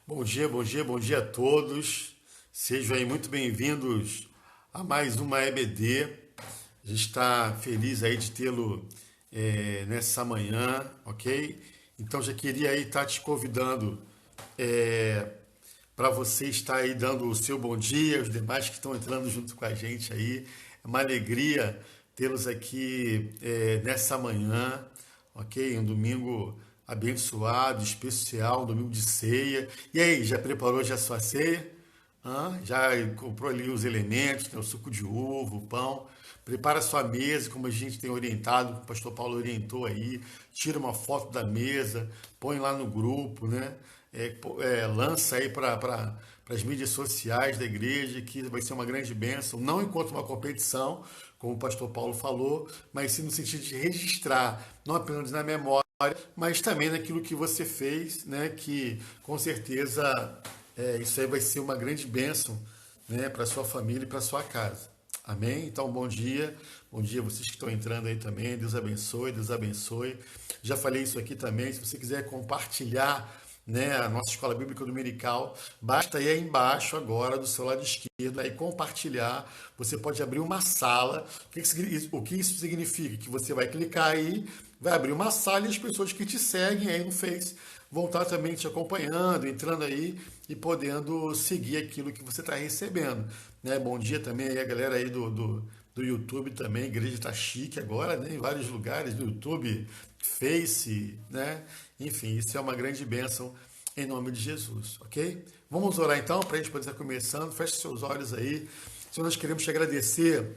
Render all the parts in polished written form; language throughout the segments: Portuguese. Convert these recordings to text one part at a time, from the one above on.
Bom dia, bom dia, bom dia a todos. Sejam aí muito bem-vindos a mais uma EBD. A gente está feliz aí de tê-lo nessa manhã, ok? Então já queria aí estar te convidando para você estar aí dando o seu bom dia, os demais que estão entrando junto com a gente aí. É uma alegria tê-los aqui nessa manhã, ok? Um domingo abençoado, especial, um domingo de ceia. E aí, já preparou já a sua ceia? Já comprou ali os elementos, né? O suco de uva, o pão. Prepara a sua mesa, como a gente tem orientado, como o pastor Paulo orientou aí. Tira uma foto da mesa, põe lá no grupo, né? Lança aí para as mídias sociais da igreja, que vai ser uma grande bênção, não enquanto uma competição, como o pastor Paulo falou, mas sim no sentido de registrar, não apenas na memória, mas também naquilo que você fez, né? Que com certeza isso aí vai ser uma grande bênção, né? Para sua família e para sua casa. Amém? Então, bom dia a vocês que estão entrando aí também. Deus abençoe, Deus abençoe. Já falei isso aqui também. Se você quiser compartilhar, né, a nossa escola bíblica dominical, basta ir aí embaixo agora do seu lado esquerdo e compartilhar. Você pode abrir uma sala. O que isso significa? Que você vai clicar aí, vai abrir uma sala e as pessoas que te seguem aí no Face vão estar também te acompanhando, entrando aí e podendo seguir aquilo que você está recebendo. Né? Bom dia também aí a galera aí do YouTube também. A igreja está chique agora, né? Em vários lugares, no YouTube, Face, né? Enfim, isso é uma grande bênção em nome de Jesus, ok? Vamos orar então para a gente poder estar começando. Feche seus olhos aí. Senhor, nós queremos te agradecer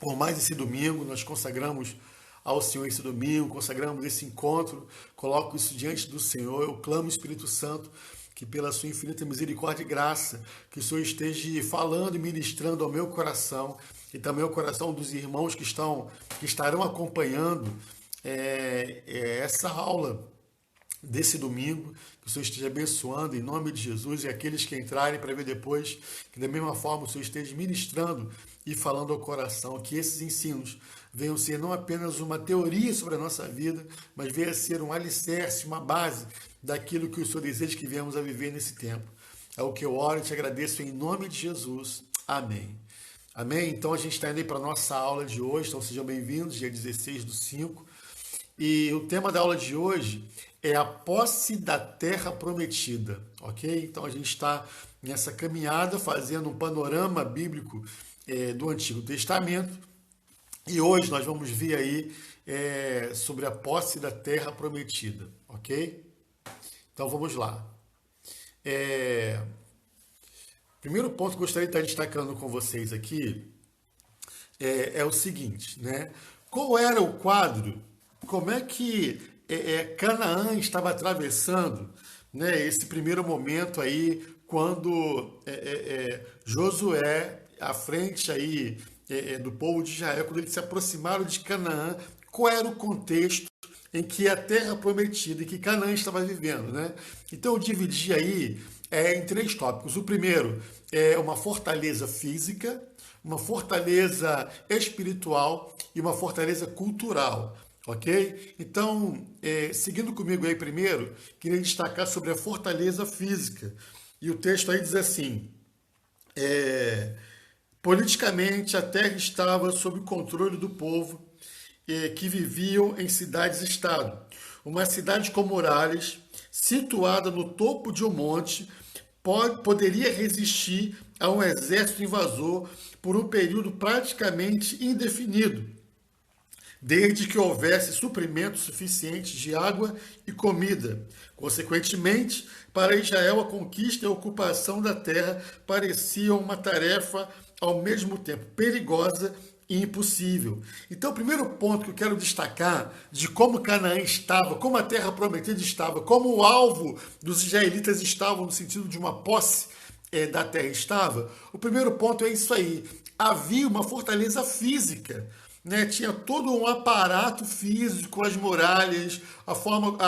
por mais esse domingo. Nós consagramos ao Senhor esse domingo, consagramos esse encontro, coloco isso diante do Senhor. Eu clamo, Espírito Santo, que pela sua infinita misericórdia e graça, que o Senhor esteja falando e ministrando ao meu coração e também ao coração dos irmãos que estarão acompanhando essa aula desse domingo, que o Senhor esteja abençoando em nome de Jesus, e aqueles que entrarem para ver depois, que da mesma forma o Senhor esteja ministrando e falando ao coração, que esses ensinos venham ser não apenas uma teoria sobre a nossa vida, mas venha ser um alicerce, uma base daquilo que o Senhor deseja que venhamos a viver nesse tempo. É o que eu oro e te agradeço em nome de Jesus. Amém. Amém? Então a gente está indo aí para a nossa aula de hoje, então sejam bem-vindos, dia 16/5. E o tema da aula de hoje é a posse da terra prometida, ok? Então a gente está nessa caminhada fazendo um panorama bíblico do Antigo Testamento e hoje nós vamos ver aí sobre a posse da terra prometida, ok? Então vamos lá. Primeiro ponto que eu gostaria de estar destacando com vocês aqui é o seguinte, né? Qual era o quadro? Como é que Canaã estava atravessando, né, esse primeiro momento aí, quando Josué, à frente aí do povo de Israel, quando eles se aproximaram de Canaã, qual era o contexto em que a terra prometida, em que Canaã estava vivendo, né? Então eu dividi aí em três tópicos. O primeiro é uma fortaleza física, uma fortaleza espiritual e uma fortaleza cultural. Ok? Então, seguindo comigo aí primeiro, queria destacar sobre a fortaleza física. E o texto aí diz assim: politicamente a terra estava sob o controle do povo que viviam em cidades-estado. Uma cidade com muralhas, situada no topo de um monte, poderia resistir a um exército invasor por um período praticamente indefinido, desde que houvesse suprimentos suficientes de água e comida. Consequentemente, para Israel, a conquista e a ocupação da terra pareciam uma tarefa ao mesmo tempo perigosa e impossível. Então, o primeiro ponto que eu quero destacar de como Canaã estava, como a terra prometida estava, como o alvo dos israelitas estava no sentido de uma posse da terra estava, o primeiro ponto é isso aí. Havia uma fortaleza física, né? Tinha todo um aparato físico, as muralhas, a forma,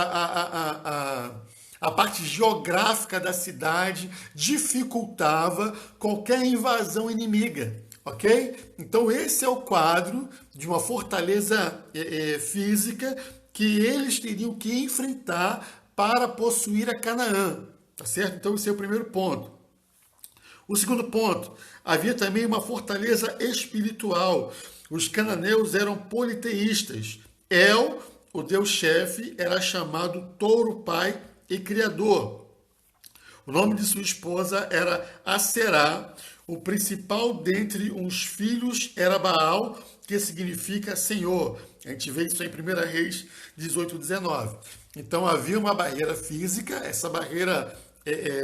a parte geográfica da cidade dificultava qualquer invasão inimiga, ok? Então esse é o quadro de uma fortaleza física que eles teriam que enfrentar para possuir a Canaã. Tá certo? Então esse é o primeiro ponto. O segundo ponto, havia também uma fortaleza espiritual. Os cananeus eram politeístas. El, o deus-chefe, era chamado Touro Pai e Criador. O nome de sua esposa era Aserá. O principal dentre uns filhos era Baal, que significa Senhor. A gente vê isso em 1 Reis 18, 19. Então havia uma barreira física, essa barreira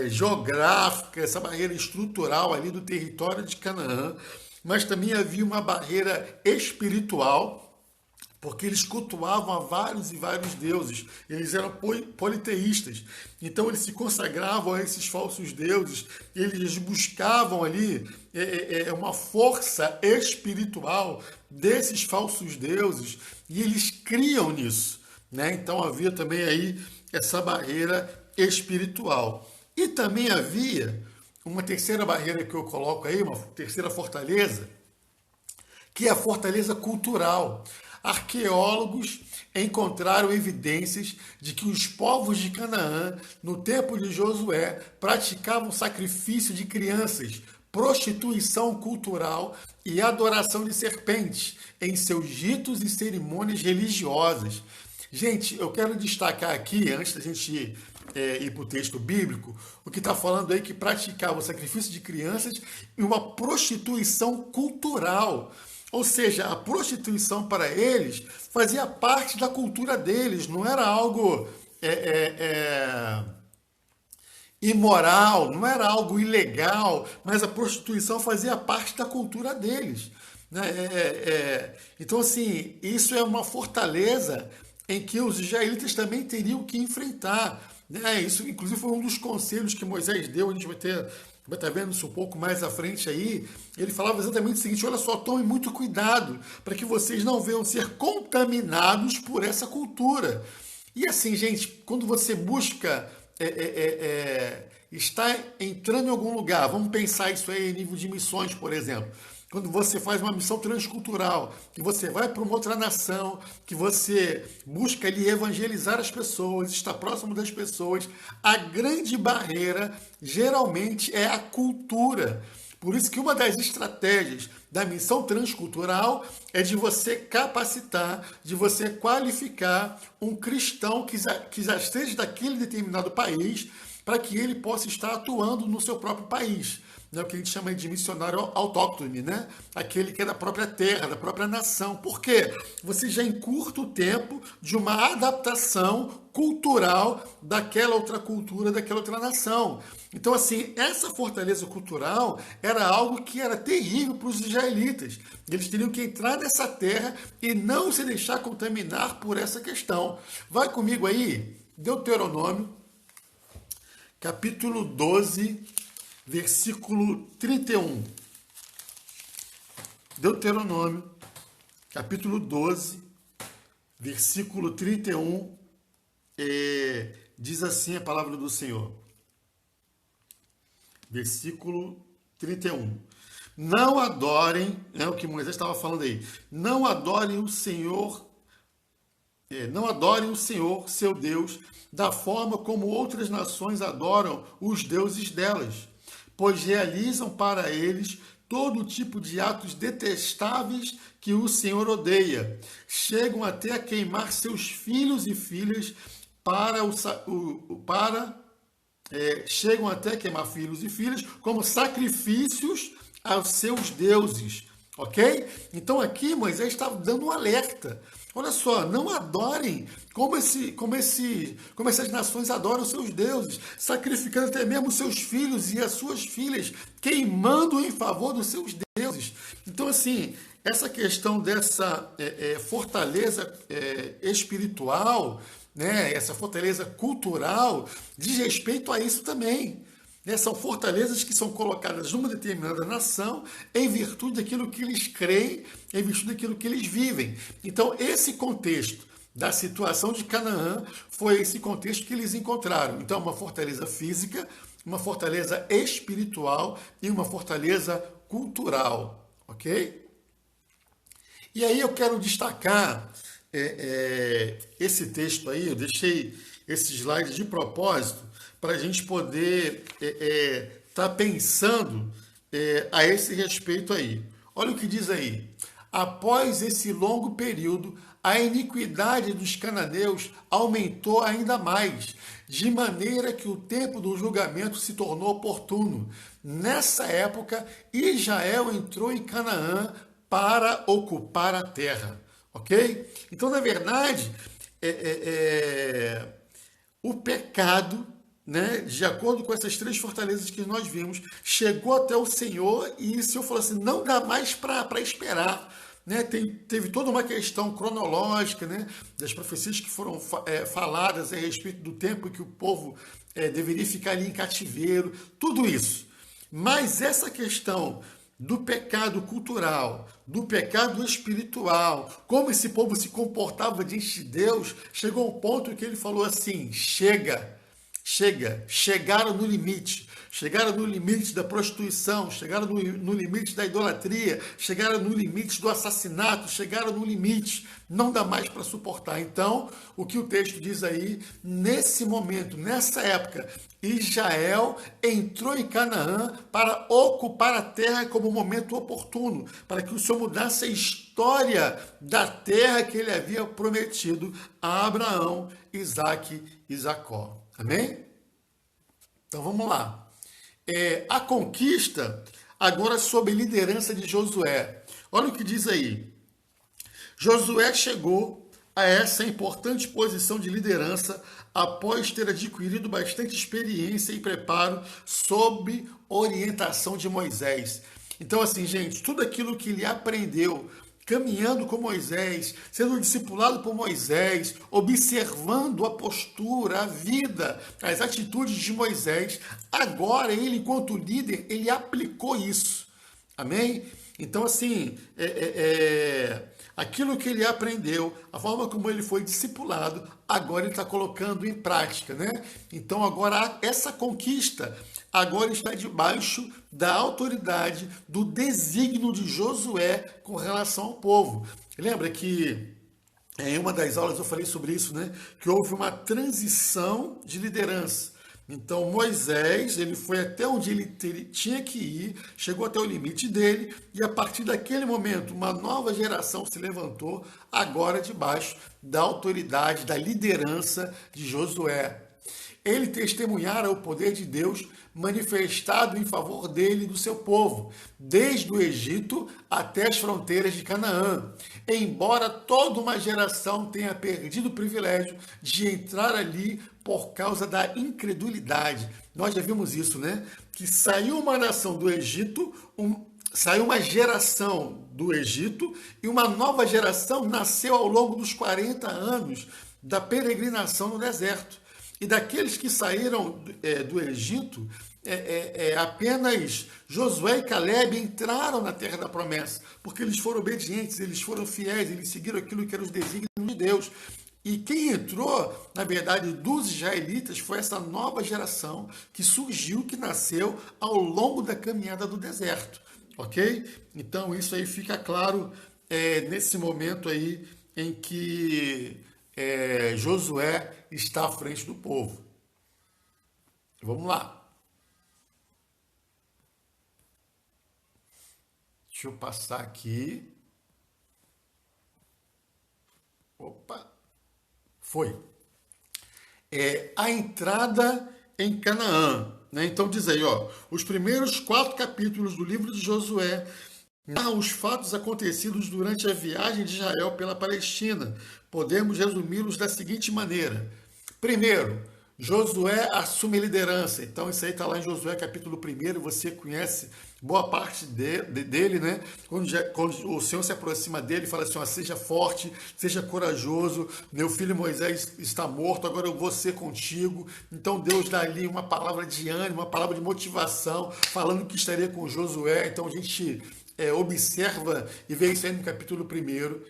geográfica, essa barreira estrutural ali do território de Canaã, mas também havia uma barreira espiritual, porque eles cultuavam a vários e vários deuses, eles eram politeístas, então eles se consagravam a esses falsos deuses, eles buscavam ali uma força espiritual desses falsos deuses, e eles criam nisso, né? Então havia também aí essa barreira espiritual. E também havia uma terceira barreira que eu coloco aí, uma terceira fortaleza, que é a fortaleza cultural. Arqueólogos encontraram evidências de que os povos de Canaã, no tempo de Josué, praticavam sacrifício de crianças, prostituição cultural e adoração de serpentes em seus ritos e cerimônias religiosas. Gente, eu quero destacar aqui, antes da gente ir para o texto bíblico, o que está falando aí que praticava o sacrifício de crianças e uma prostituição cultural. Ou seja, a prostituição para eles fazia parte da cultura deles, não era algo imoral, não era algo ilegal, mas a prostituição fazia parte da cultura deles. Né? Então, assim, isso é uma fortaleza em que os israelitas também teriam que enfrentar. Né? Isso, inclusive, foi um dos conselhos que Moisés deu, a gente vai estar vendo isso um pouco mais à frente aí. Ele falava exatamente o seguinte: olha só, tomem muito cuidado para que vocês não venham ser contaminados por essa cultura. E assim, gente, quando você busca está entrando em algum lugar, vamos pensar isso aí em nível de missões, por exemplo. Quando você faz uma missão transcultural, que você vai para uma outra nação, que você busca ali evangelizar as pessoas, estar próximo das pessoas, a grande barreira geralmente é a cultura. Por isso que uma das estratégias da missão transcultural é de você capacitar, de você qualificar um cristão que já esteja daquele determinado país, para que ele possa estar atuando no seu próprio país. É o que a gente chama de missionário autóctone, né? Aquele que é da própria terra, da própria nação. Por quê? Você já encurta o tempo de uma adaptação cultural daquela outra cultura, daquela outra nação. Então, assim, essa fortaleza cultural era algo que era terrível para os israelitas. Eles teriam que entrar nessa terra e não se deixar contaminar por essa questão. Vai comigo aí, Deuteronômio, capítulo 12, versículo 31. Deuteronômio, capítulo 12, versículo 31, diz assim a palavra do Senhor. Versículo 31. Não adorem, é o que Moisés estava falando aí, não adorem o Senhor, seu Deus, da forma como outras nações adoram os deuses delas, pois realizam para eles todo tipo de atos detestáveis que o Senhor odeia. Chegam até a queimar seus filhos e filhas chegam até a queimar filhos e filhas como sacrifícios aos seus deuses. Ok? Então aqui Moisés está dando um alerta. Olha só, não adorem como essas nações adoram seus deuses, sacrificando até mesmo seus filhos e as suas filhas, queimando em favor dos seus deuses. Então, assim, essa questão dessa fortaleza espiritual, né, essa fortaleza cultural, diz respeito a isso também. Né? São fortalezas que são colocadas numa determinada nação em virtude daquilo que eles creem, em virtude daquilo que eles vivem. Então, esse contexto da situação de Canaã foi esse contexto que eles encontraram. Então, uma fortaleza física, uma fortaleza espiritual e uma fortaleza cultural. Ok? E aí eu quero destacar esse texto aí, eu deixei esse slide de propósito, para a gente poder estar pensando a esse respeito aí. Olha o que diz aí. Após esse longo período, a iniquidade dos cananeus aumentou ainda mais, de maneira que o tempo do julgamento se tornou oportuno. Nessa época, Israel entrou em Canaã para ocupar a terra. Ok? Então, na verdade, o pecado, né, de acordo com essas três fortalezas que nós vimos, chegou até o Senhor e o Senhor falou assim, não dá mais para esperar. Né? Teve toda uma questão cronológica, né, das profecias que foram faladas a respeito do tempo em que o povo deveria ficar ali em cativeiro, tudo isso. Mas essa questão do pecado cultural, do pecado espiritual, como esse povo se comportava diante de Deus, chegou ao ponto que ele falou assim, chega, chegaram no limite. Chegaram no limite da prostituição, chegaram no limite da idolatria, chegaram no limite do assassinato, chegaram no limite, não dá mais para suportar. Então, o que o texto diz aí, nesse momento, nessa época, Israel entrou em Canaã para ocupar a terra como momento oportuno, para que o Senhor mudasse a história da terra que ele havia prometido a Abraão, Isaque e Jacó. Amém? Então vamos lá. A conquista agora sob liderança de Josué. Olha o que diz aí. Josué chegou a essa importante posição de liderança após ter adquirido bastante experiência e preparo sob orientação de Moisés. Então, assim, gente, tudo aquilo que ele aprendeu caminhando com Moisés, sendo discipulado por Moisés, observando a postura, a vida, as atitudes de Moisés, agora ele, enquanto líder, ele aplicou isso. Amém? Então, assim, aquilo que ele aprendeu, a forma como ele foi discipulado, agora ele está colocando em prática, né? Então, agora essa conquista agora está debaixo da autoridade, do desígnio de Josué com relação ao povo. Lembra que em uma das aulas eu falei sobre isso, né? Que houve uma transição de liderança. Então Moisés, ele foi até onde ele tinha que ir, chegou até o limite dele, e a partir daquele momento uma nova geração se levantou, agora debaixo da autoridade, da liderança de Josué. Ele testemunhara o poder de Deus manifestado em favor dele e do seu povo, desde o Egito até as fronteiras de Canaã. Embora toda uma geração tenha perdido o privilégio de entrar ali por causa da incredulidade. Nós já vimos isso, né? Que saiu uma nação do Egito, saiu uma geração do Egito e uma nova geração nasceu ao longo dos 40 anos da peregrinação no deserto. E daqueles que saíram do Egito, apenas Josué e Caleb entraram na terra da promessa, porque eles foram obedientes, eles foram fiéis, eles seguiram aquilo que era os desígnios de Deus. E quem entrou, na verdade, dos israelitas foi essa nova geração que surgiu, que nasceu ao longo da caminhada do deserto. Ok? Então isso aí fica claro nesse momento aí em que Josué está à frente do povo. Vamos lá. Deixa eu passar aqui. Opa! Foi. A entrada em Canaã. Né? Então diz aí, ó, os primeiros 4 capítulos do livro de Josué narram os fatos acontecidos durante a viagem de Israel pela Palestina. Podemos resumi-los da seguinte maneira. Primeiro, Josué assume a liderança. Então, isso aí está lá em Josué capítulo 1. Você conhece boa parte dele, né? Quando o Senhor se aproxima dele e fala assim, ó, seja forte, seja corajoso, meu filho Moisés está morto, agora eu vou ser contigo. Então, Deus dá ali uma palavra de ânimo, uma palavra de motivação, falando que estaria com Josué. Então, a gente observa e vê isso aí no capítulo 1.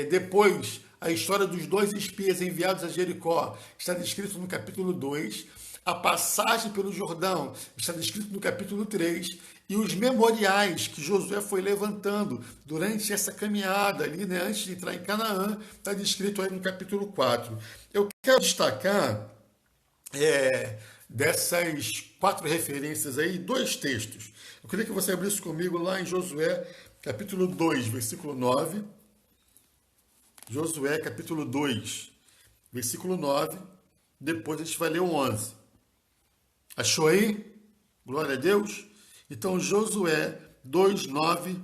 Depois, a história dos 2 espias enviados a Jericó está descrito no capítulo 2. A passagem pelo Jordão está descrito no capítulo 3. E os memoriais que Josué foi levantando durante essa caminhada ali, né, antes de entrar em Canaã, está descrito aí no capítulo 4. Eu quero destacar dessas 4 referências aí, 2 textos. Eu queria que você abrisse comigo lá em Josué, capítulo 2, versículo 9. Josué, capítulo 2, versículo 9. Depois a gente vai ler o 11. Achou aí? Glória a Deus. Então, Josué 2, 9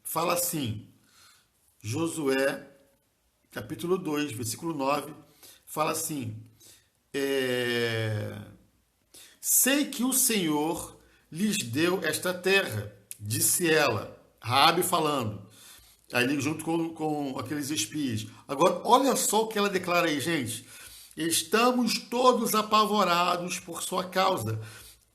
fala assim. Josué, capítulo 2, versículo 9, fala assim. Sei que o Senhor lhes deu esta terra, disse ela, Raabe falando, ali junto com aqueles espias. Agora, olha só o que ela declara aí, gente. Estamos todos apavorados por sua causa.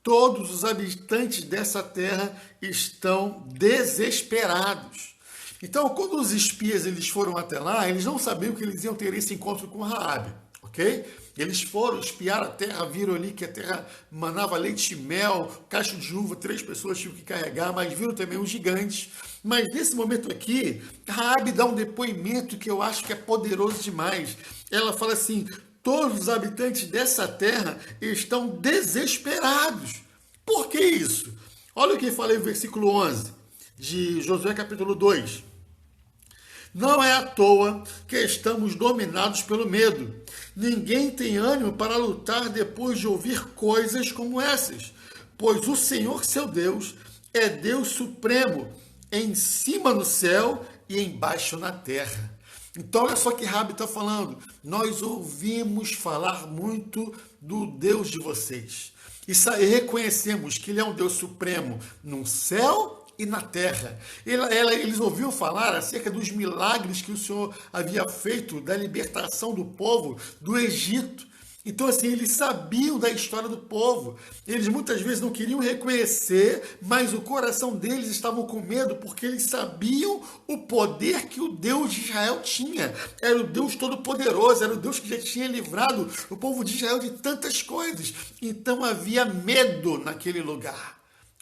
Todos os habitantes dessa terra estão desesperados. Então, quando os espias eles foram até lá, eles não sabiam que eles iam ter esse encontro com Raabe, ok? Eles foram espiar a terra, viram ali que a terra manava leite e mel, cacho de uva, 3 pessoas tinham que carregar, mas viram também um gigante. Mas nesse momento aqui, Raabe dá um depoimento que eu acho que é poderoso demais. Ela fala assim, todos os habitantes dessa terra estão desesperados. Por que isso? Olha o que eu falei no versículo 11 de Josué capítulo 2. Não é à toa que estamos dominados pelo medo. Ninguém tem ânimo para lutar depois de ouvir coisas como essas, pois o Senhor, seu Deus, é Deus supremo, em cima no céu e embaixo na terra. Então, olha só que Raabe está falando. Nós ouvimos falar muito do Deus de vocês. E reconhecemos que Ele é um Deus supremo no céu e na terra. Eles ouviam falar acerca dos milagres que o Senhor havia feito da libertação do povo do Egito. Então, assim, eles sabiam da história do povo. Eles muitas vezes não queriam reconhecer, mas o coração deles estava com medo, porque eles sabiam o poder que o Deus de Israel tinha. Era o Deus Todo-Poderoso, era o Deus que já tinha livrado o povo de Israel de tantas coisas. Então, havia medo naquele lugar.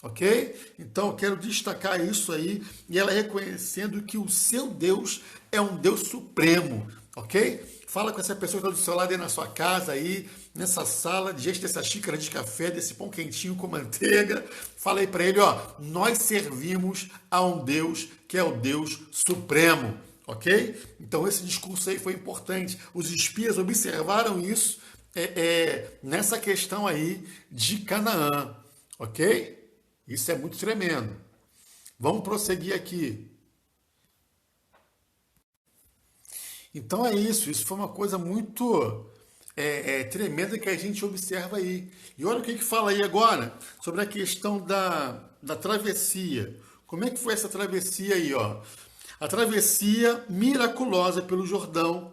Ok? Então, eu quero destacar isso aí, e ela reconhecendo que o seu Deus é um Deus supremo. Ok? Fala com essa pessoa que está do seu lado aí na sua casa, aí, nessa sala, diante dessa xícara de café, desse pão quentinho com manteiga. Fala aí para ele, ó, nós servimos a um Deus que é o Deus Supremo, ok? Então esse discurso aí foi importante. Os espias observaram isso nessa questão aí de Canaã, ok? Isso é muito tremendo. Vamos prosseguir aqui. Então é isso foi uma coisa muito tremenda que a gente observa aí. E olha o que fala aí agora sobre a questão da travessia. Como é que foi essa travessia aí, ó? A travessia miraculosa pelo Jordão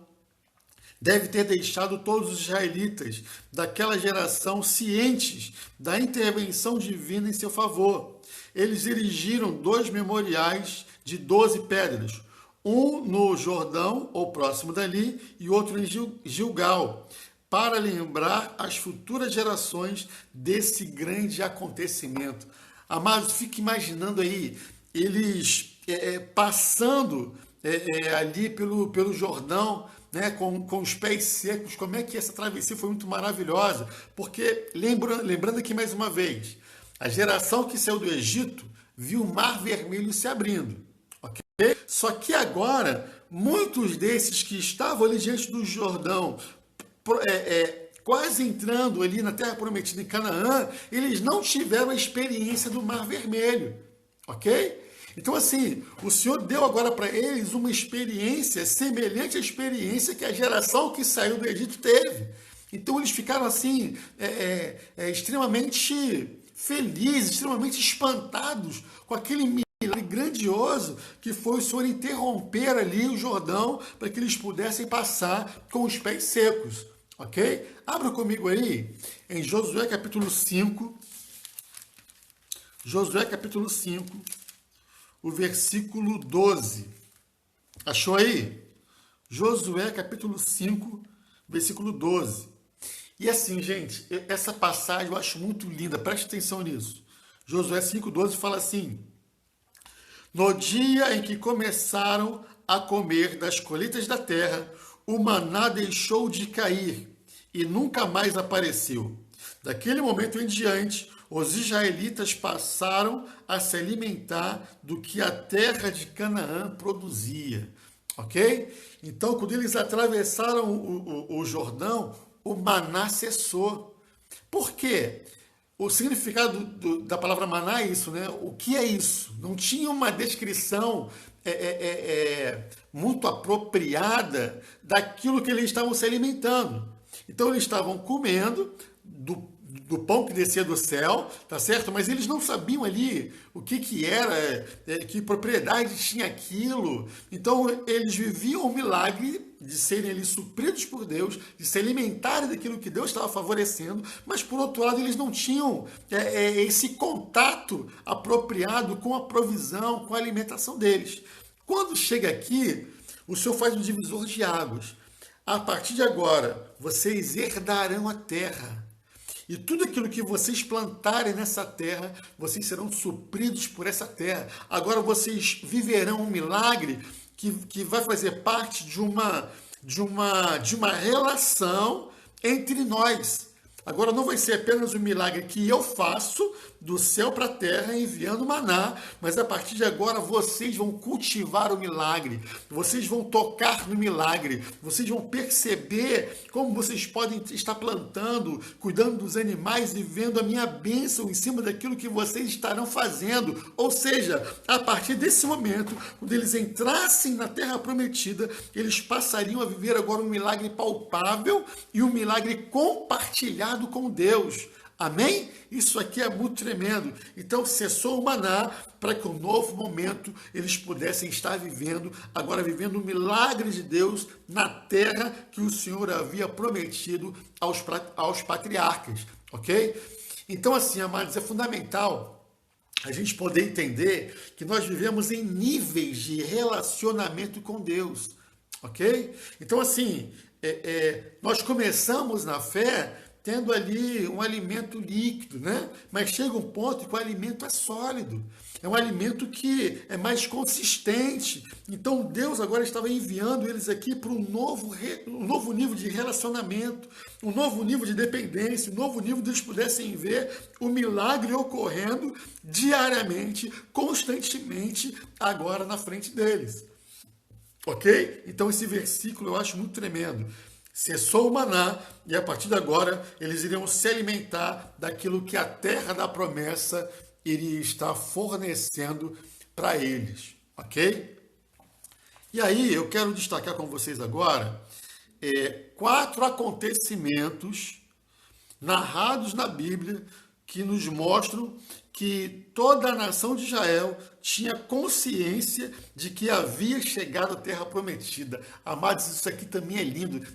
deve ter deixado todos os israelitas daquela geração cientes da intervenção divina em seu favor. Eles erigiram 2 memoriais de 12 pedras, um no Jordão, ou próximo dali, e outro em Gilgal, para lembrar as futuras gerações desse grande acontecimento. Amados, fique imaginando aí, eles passando ali pelo Jordão, né, com os pés secos, como é que essa travessia foi muito maravilhosa, porque, lembrando aqui mais uma vez, a geração que saiu do Egito viu o Mar Vermelho se abrindo, ok? Só que agora, muitos desses que estavam ali diante do Jordão, quase entrando ali na Terra Prometida em Canaã, eles não tiveram a experiência do Mar Vermelho, ok? Então, assim, o Senhor deu agora para eles uma experiência semelhante à experiência que a geração que saiu do Egito teve. Então, eles ficaram, assim, extremamente felizes, extremamente espantados com aquele milagre grandioso que foi o Senhor interromper ali o Jordão para que eles pudessem passar com os pés secos. Ok? Abra comigo aí em Josué capítulo 5. Josué capítulo 5. O versículo 12. Achou aí? Josué, capítulo 5, versículo 12. E assim, gente, essa passagem eu acho muito linda, preste atenção nisso. Josué 5,12 fala assim: no dia em que começaram a comer das colheitas da terra, o maná deixou de cair, e nunca mais apareceu. Daquele momento em diante, os israelitas passaram a se alimentar do que a terra de Canaã produzia. Ok? Então, quando eles atravessaram o Jordão, o maná cessou. Por quê? O significado da palavra maná é isso, né? O que é isso? Não tinha uma descrição muito apropriada daquilo que eles estavam se alimentando. Então eles estavam comendo do pão que descia do céu, tá certo? Mas eles não sabiam ali o que era, que propriedade tinha aquilo. Então eles viviam o milagre de serem ali supridos por Deus, de se alimentarem daquilo que Deus estava favorecendo, mas por outro lado eles não tinham esse contato apropriado com a provisão, com a alimentação deles. Quando chega aqui, o Senhor faz um divisor de águas. A partir de agora, vocês herdarão a terra. E tudo aquilo que vocês plantarem nessa terra, vocês serão supridos por essa terra. Agora vocês viverão um milagre que vai fazer parte de uma relação entre nós. Agora não vai ser apenas um milagre que eu faço do céu para a terra enviando maná, mas a partir de agora vocês vão cultivar o milagre, vocês vão tocar no milagre, vocês vão perceber como vocês podem estar plantando, cuidando dos animais e vendo a minha bênção em cima daquilo que vocês estarão fazendo. Ou seja, a partir desse momento, quando eles entrassem na terra prometida, eles passariam a viver agora um milagre palpável e um milagre compartilhado com Deus. Amém? Isso aqui é muito tremendo. Então cessou o maná para que um novo momento eles pudessem estar vivendo, agora vivendo o milagre de Deus na terra que o Senhor havia prometido aos patriarcas. Ok? Então assim, amados, é fundamental a gente poder entender que nós vivemos em níveis de relacionamento com Deus. Ok? Então assim, nós começamos na fé tendo ali um alimento líquido, né? Mas chega um ponto que o alimento é sólido, é um alimento que é mais consistente. Então Deus agora estava enviando eles aqui para um novo nível de relacionamento, um novo nível de dependência, um novo nível de eles pudessem ver o milagre ocorrendo diariamente, constantemente, agora na frente deles. Ok? Então esse versículo eu acho muito tremendo. Cessou o maná e a partir de agora eles iriam se alimentar daquilo que a terra da promessa iria estar fornecendo para eles, ok? E aí eu quero destacar com vocês agora 4 acontecimentos narrados na Bíblia que nos mostram que toda a nação de Israel tinha consciência de que havia chegado à terra prometida. Amados, isso aqui também é lindo.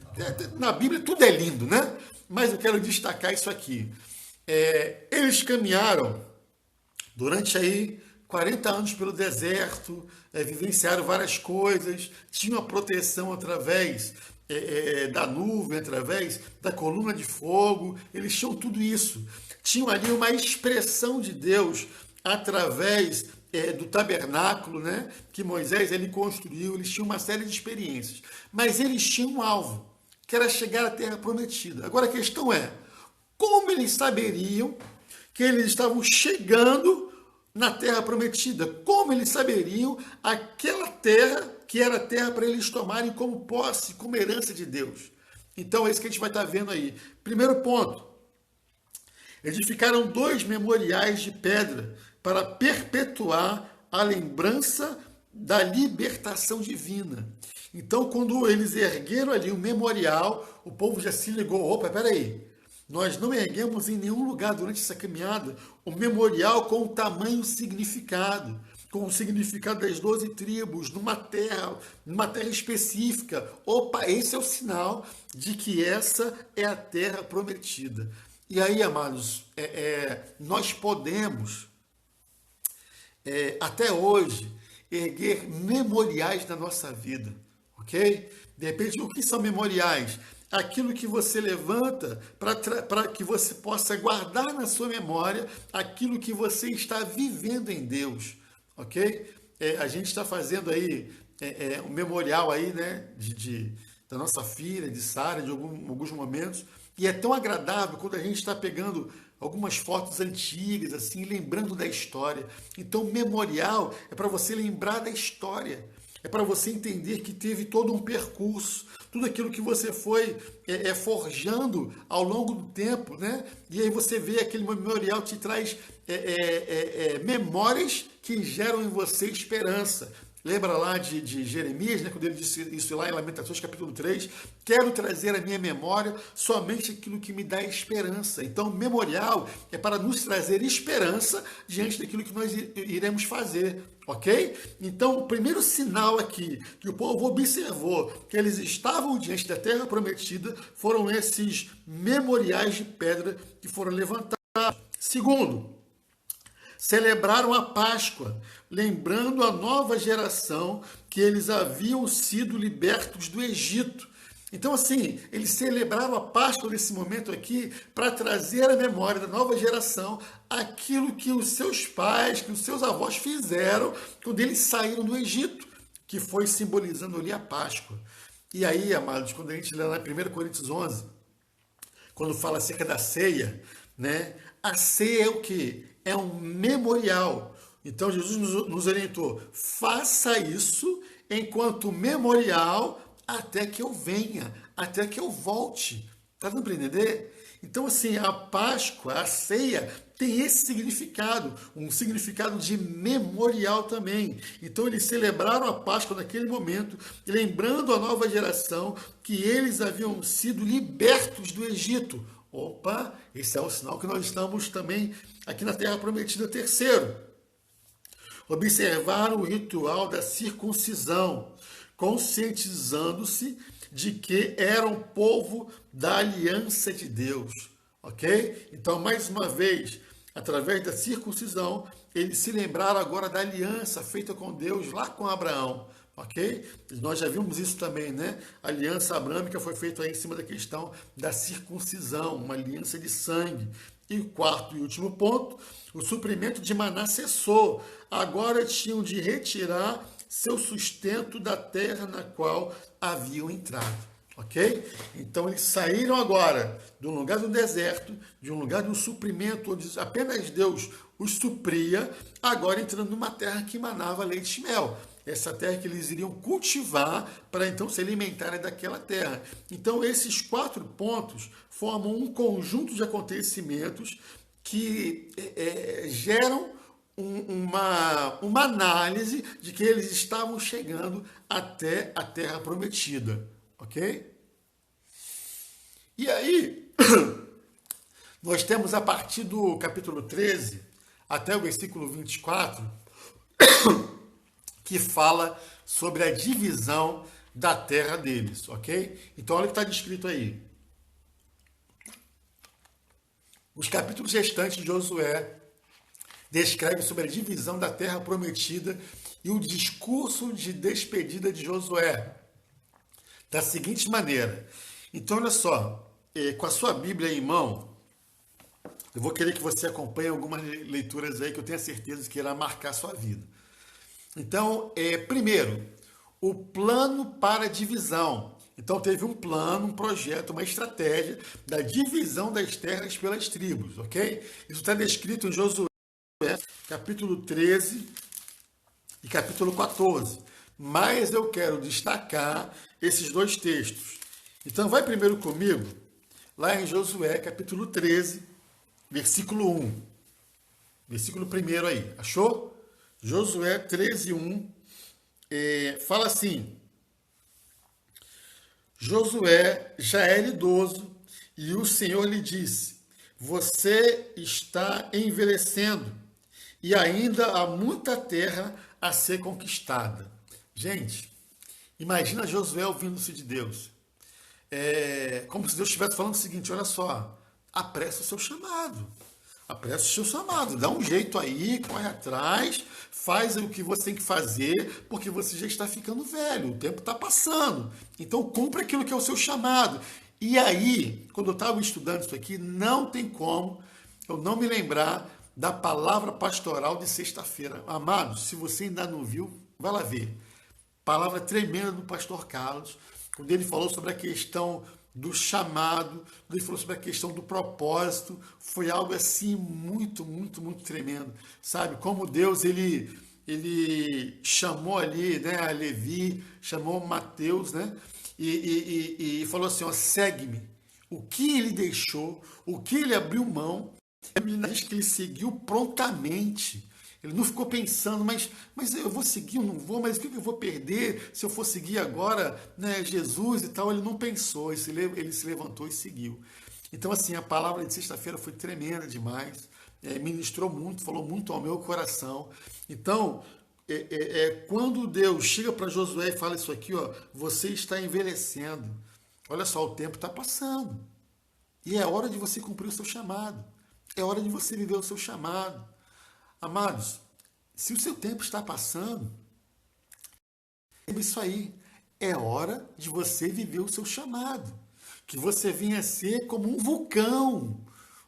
Na Bíblia tudo é lindo, né? Mas eu quero destacar isso aqui. Eles caminharam durante aí 40 anos pelo deserto, vivenciaram várias coisas, tinham a proteção através da nuvem, através da coluna de fogo, eles tinham tudo isso. Tinham ali uma expressão de Deus através do tabernáculo, né, que Moisés ele construiu. Eles tinham uma série de experiências, mas eles tinham um alvo, que era chegar à terra prometida. Agora a questão é, como eles saberiam que eles estavam chegando na terra prometida? Como eles saberiam aquela terra que era a terra para eles tomarem como posse, como herança de Deus? Então é isso que a gente vai estar vendo aí. Primeiro ponto, edificaram 2 memoriais de pedra para perpetuar a lembrança da libertação divina. Então, quando eles ergueram ali um memorial, o povo já se ligou, opa, peraí, nós não erguemos em nenhum lugar durante essa caminhada um memorial com o tamanho significado, com o significado das 12 tribos, numa terra específica. Opa, esse é o sinal de que essa é a terra prometida. E aí, amados, nós podemos, até hoje, erguer memoriais na nossa vida, ok? De repente, o que são memoriais? Aquilo que você levanta para que você possa guardar na sua memória aquilo que você está vivendo em Deus, ok? A gente está fazendo aí um memorial aí, né, da nossa filha, de Sara, de alguns momentos. E é tão agradável quando a gente está pegando algumas fotos antigas, assim, lembrando da história. Então, memorial é para você lembrar da história. É para você entender que teve todo um percurso, tudo aquilo que você foi forjando ao longo do tempo, né? E aí você vê aquele memorial te traz memórias que geram em você esperança. Lembra lá de Jeremias, né, quando ele disse isso lá em Lamentações, capítulo 3? Quero trazer à minha memória somente aquilo que me dá esperança. Então, memorial é para nos trazer esperança diante daquilo que nós iremos fazer, ok? Então, o primeiro sinal aqui que o povo observou que eles estavam diante da terra prometida foram esses memoriais de pedra que foram levantados. Segundo, celebraram a Páscoa, lembrando a nova geração que eles haviam sido libertos do Egito. Então, assim, eles celebraram a Páscoa nesse momento aqui para trazer à memória da nova geração aquilo que os seus pais, que os seus avós fizeram quando eles saíram do Egito, que foi simbolizando ali a Páscoa. E aí, amados, quando a gente lê lá em 1 Coríntios 11, quando fala acerca da ceia, né? A ceia é o quê? É um memorial. Então Jesus nos orientou, faça isso enquanto memorial até que eu venha, até que eu volte. Tá dando para entender? Então, assim, a Páscoa, a ceia, tem esse significado, um significado de memorial também. Então, eles celebraram a Páscoa naquele momento, lembrando a nova geração que eles haviam sido libertos do Egito. Opa, esse é o sinal que nós estamos também aqui na Terra Prometida. Terceiro, observaram o ritual da circuncisão, conscientizando-se de que eram povo da aliança de Deus, ok? Então, mais uma vez, através da circuncisão, eles se lembraram agora da aliança feita com Deus lá com Abraão, ok? Nós já vimos isso também, né? A aliança abrâmica foi feita aí em cima da questão da circuncisão, uma aliança de sangue. E o quarto e último ponto, o suprimento de maná cessou. Agora tinham de retirar seu sustento da terra na qual haviam entrado, ok? Então eles saíram agora de um lugar do deserto, de um lugar de um suprimento onde apenas Deus os supria, agora entrando numa terra que manava leite e mel. Essa terra que eles iriam cultivar para então se alimentarem daquela terra. Então esses 4 pontos formam um conjunto de acontecimentos que geram uma análise de que eles estavam chegando até a Terra Prometida, ok? E aí, nós temos a partir do capítulo 13 até o versículo 24, que fala sobre a divisão da terra deles, ok? Então, olha o que está descrito aí. Os capítulos restantes de Josué descreve sobre a divisão da terra prometida e o discurso de despedida de Josué. Da seguinte maneira. Então, olha só, com a sua Bíblia em mão, eu vou querer que você acompanhe algumas leituras aí que eu tenho a certeza que irá marcar a sua vida. Então, primeiro, o plano para a divisão. Então, teve um plano, um projeto, uma estratégia da divisão das terras pelas tribos, ok? Isso está descrito em Josué, capítulo 13 e capítulo 14. Mas eu quero destacar esses 2 textos. Então, vai primeiro comigo, lá em Josué, capítulo 13, versículo 1. Versículo 1 aí, achou? Josué 13, 1, fala assim: Josué já era idoso e o Senhor lhe disse: você está envelhecendo e ainda há muita terra a ser conquistada. Gente, imagina Josué ouvindo-se de Deus. Como se Deus estivesse falando o seguinte: olha só, apressa o seu chamado. Apressa o seu chamado, dá um jeito aí, corre atrás, faz o que você tem que fazer, porque você já está ficando velho, o tempo está passando. Então, cumpra aquilo que é o seu chamado. E aí, quando eu estava estudando isso aqui, não tem como eu não me lembrar da palavra pastoral de sexta-feira. Amados, se você ainda não viu, vai lá ver. Palavra tremenda do pastor Carlos, quando ele falou sobre a questão do chamado, ele falou sobre a questão do propósito, foi algo assim muito, muito, muito tremendo, sabe? Como Deus, ele chamou ali, né, a Levi, chamou Mateus, né, e falou assim, ó, segue-me. O que ele deixou, o que ele abriu mão, que ele seguiu prontamente. Ele não ficou pensando, mas eu vou seguir, eu não vou, mas o que eu vou perder se eu for seguir agora, né, Jesus e tal? Ele não pensou, ele se levantou e seguiu. Então, assim, a palavra de sexta-feira foi tremenda demais, ministrou muito, falou muito ao meu coração. Então, quando Deus chega para Josué e fala isso aqui, ó, você está envelhecendo. Olha só, o tempo está passando. E é hora de você cumprir o seu chamado. É hora de você viver o seu chamado. Amados, se o seu tempo está passando, é isso aí. É hora de você viver o seu chamado. Que você venha ser como um vulcão.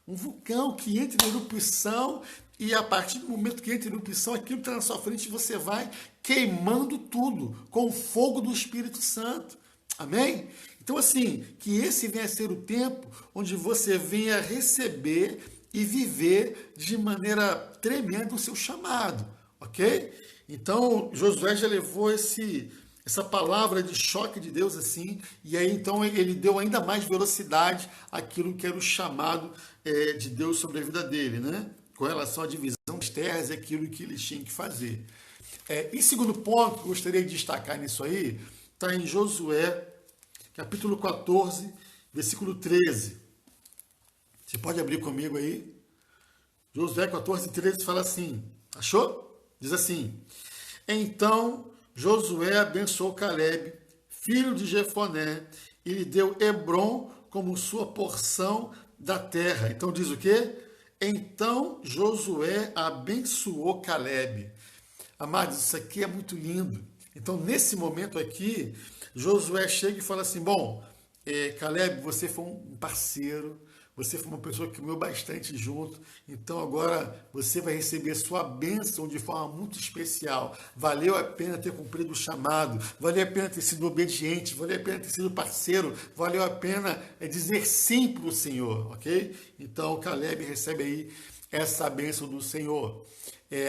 Um vulcão que entra em erupção e a partir do momento que entra em erupção, aquilo que está na sua frente, você vai queimando tudo com o fogo do Espírito Santo. Amém? Então, assim, que esse venha a ser o tempo onde você venha receber e viver de maneira tremenda o seu chamado, ok? Então, Josué já levou essa palavra de choque de Deus assim, e aí então ele deu ainda mais velocidade àquilo que era o chamado de Deus sobre a vida dele, né? Com relação à divisão das terras e aquilo que eles tinham que fazer. E segundo ponto que eu gostaria de destacar nisso aí, está em Josué, capítulo 14, versículo 13. Você pode abrir comigo aí? Josué 14, 13 fala assim, achou? Diz assim, então Josué abençoou Caleb, filho de Jefoné, e lhe deu Hebrom como sua porção da terra. Então diz o quê? Então Josué abençoou Caleb. Amados, isso aqui é muito lindo. Então, nesse momento aqui, Josué chega e fala assim, bom, Caleb, você foi um parceiro, você foi uma pessoa que comeu bastante junto, então agora você vai receber sua bênção de forma muito especial. Valeu a pena ter cumprido o chamado, valeu a pena ter sido obediente, valeu a pena ter sido parceiro, valeu a pena dizer sim para o Senhor, ok? Então Caleb recebe aí essa bênção do Senhor.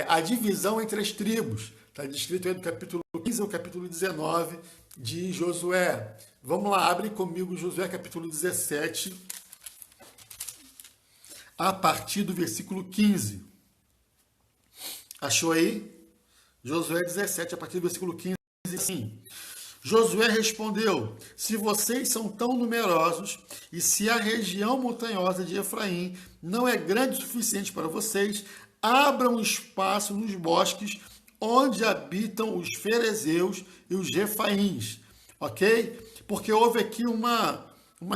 A divisão entre as tribos, está descrito aí no capítulo 15 ao capítulo 19 de Josué. Vamos lá, abre comigo Josué capítulo 17, a partir do versículo 15. Achou aí? Josué 17, a partir do versículo 15, diz assim, Josué respondeu, se vocês são tão numerosos e se a região montanhosa de Efraim não é grande o suficiente para vocês, abram espaço nos bosques onde habitam os ferezeus e os refaíns, ok? Porque houve aqui uma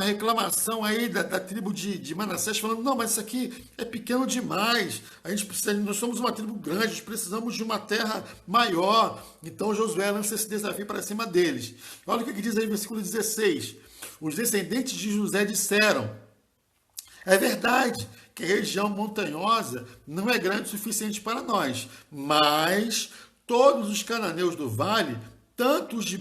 reclamação aí da tribo de Manassés, falando, não, mas isso aqui é pequeno demais, nós somos uma tribo grande, nós precisamos de uma terra maior. Então Josué lança esse desafio para cima deles. Olha o que diz aí no versículo 16. Os descendentes de José disseram, é verdade que a região montanhosa não é grande o suficiente para nós, mas todos os cananeus do vale, tanto os de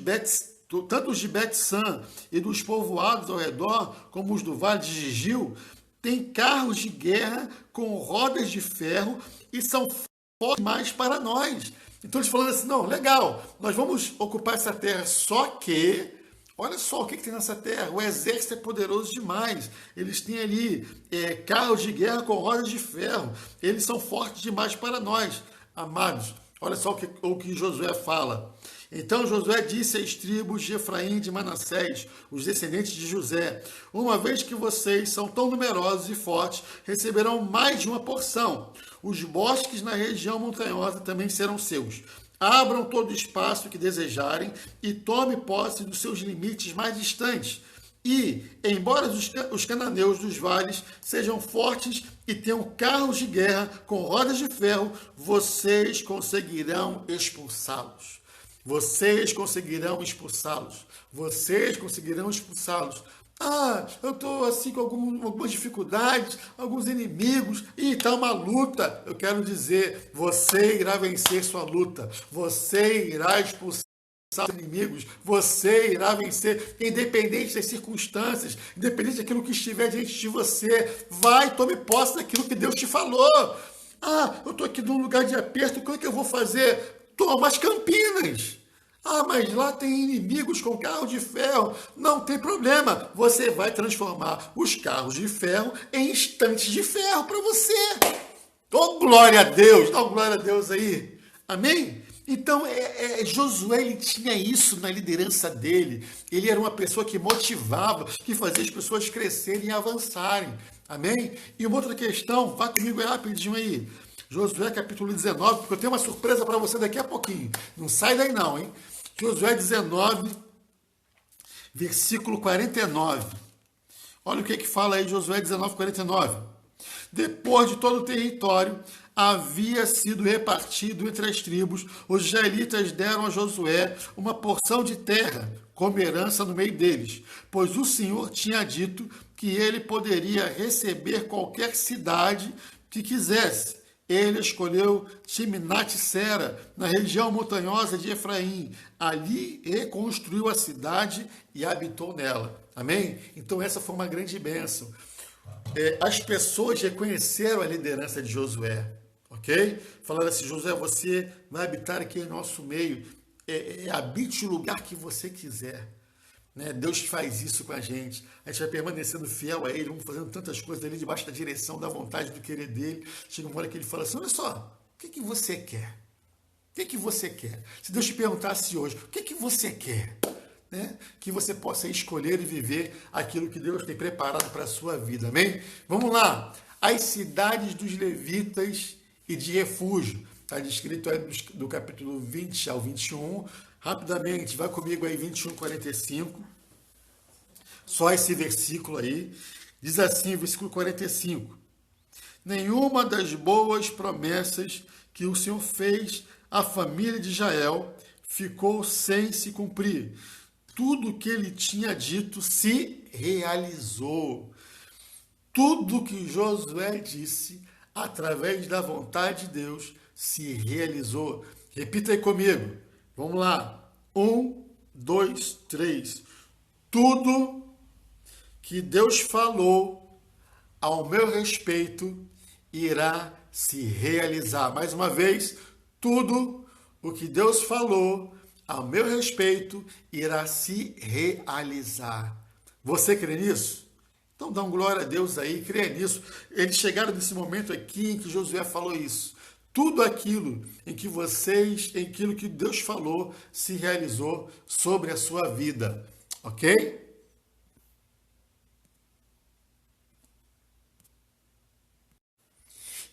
Bet-San e dos povoados ao redor, como os do vale de Gigil, têm carros de guerra com rodas de ferro e são fortes demais para nós. Então eles falando assim, não, legal, nós vamos ocupar essa terra, só que olha só o que tem nessa terra, o exército é poderoso demais, eles têm ali carros de guerra com rodas de ferro, eles são fortes demais para nós. Amados, olha só o que Josué fala. Então Josué disse às tribos de Efraim e de Manassés, os descendentes de José, uma vez que vocês são tão numerosos e fortes, receberão mais de uma porção. Os bosques na região montanhosa também serão seus. Abram todo o espaço que desejarem e tome posse dos seus limites mais distantes. E, embora os cananeus dos vales sejam fortes e tenham carros de guerra com rodas de ferro, vocês conseguirão expulsá-los. Vocês conseguirão expulsá-los. Vocês conseguirão expulsá-los. Ah, eu estou assim com algumas dificuldades, alguns inimigos, e está uma luta. Eu quero dizer, você irá vencer sua luta. Você irá expulsar os inimigos, você irá vencer, independente das circunstâncias, independente daquilo que estiver diante de você. Vai, tome posse daquilo que Deus te falou. Ah, eu estou aqui num lugar de aperto, o que é que eu vou fazer? Toma as Campinas. Ah, mas lá tem inimigos com carro de ferro. Não tem problema. Você vai transformar os carros de ferro em estantes de ferro para você. Oh, glória a Deus. Dá uma glória a Deus aí. Amém? Então, Josué, ele tinha isso na liderança dele. Ele era uma pessoa que motivava, que fazia as pessoas crescerem e avançarem. Amém? E uma outra questão, vá comigo rapidinho aí. Josué capítulo 19, porque eu tenho uma surpresa para você daqui a pouquinho. Não sai daí não, hein? Josué 19, versículo 49. Olha o que fala aí Josué 19, 49. Depois de todo o território havia sido repartido entre as tribos, os israelitas deram a Josué uma porção de terra como herança no meio deles, pois o Senhor tinha dito que ele poderia receber qualquer cidade que quisesse. Ele escolheu Timnat-Sera, na região montanhosa de Efraim. Ali reconstruiu a cidade e habitou nela. Amém? Então essa foi uma grande bênção. As pessoas reconheceram a liderança de Josué, ok? Falaram assim, Josué, você vai habitar aqui em nosso meio. Habite o lugar que você quiser. Né? Deus faz isso com a gente vai permanecendo fiel a Ele, vamos fazendo tantas coisas ali debaixo da direção, da vontade, do querer dele. Chega uma hora que Ele fala assim, olha só, o que você quer? O que você quer? Se Deus te perguntasse hoje, o que você quer? Né? Que você possa escolher e viver aquilo que Deus tem preparado para a sua vida, amém? Vamos lá, as cidades dos levitas e de refúgio, está descrito aí do capítulo 20 ao 21, rapidamente, vai comigo aí, 21, 45. Só esse versículo aí. Diz assim, versículo 45. Nenhuma das boas promessas que o Senhor fez à família de Israel ficou sem se cumprir. Tudo o que ele tinha dito se realizou. Tudo que Josué disse, através da vontade de Deus, se realizou. Repita aí comigo. Vamos lá. 1, 2, 3. Tudo que Deus falou ao meu respeito irá se realizar. Mais uma vez, tudo o que Deus falou ao meu respeito irá se realizar. Você crê nisso? Então dá um glória a Deus aí, crê nisso. Eles chegaram nesse momento aqui em que Josué falou isso. Tudo aquilo aquilo que Deus falou, se realizou sobre a sua vida. Ok?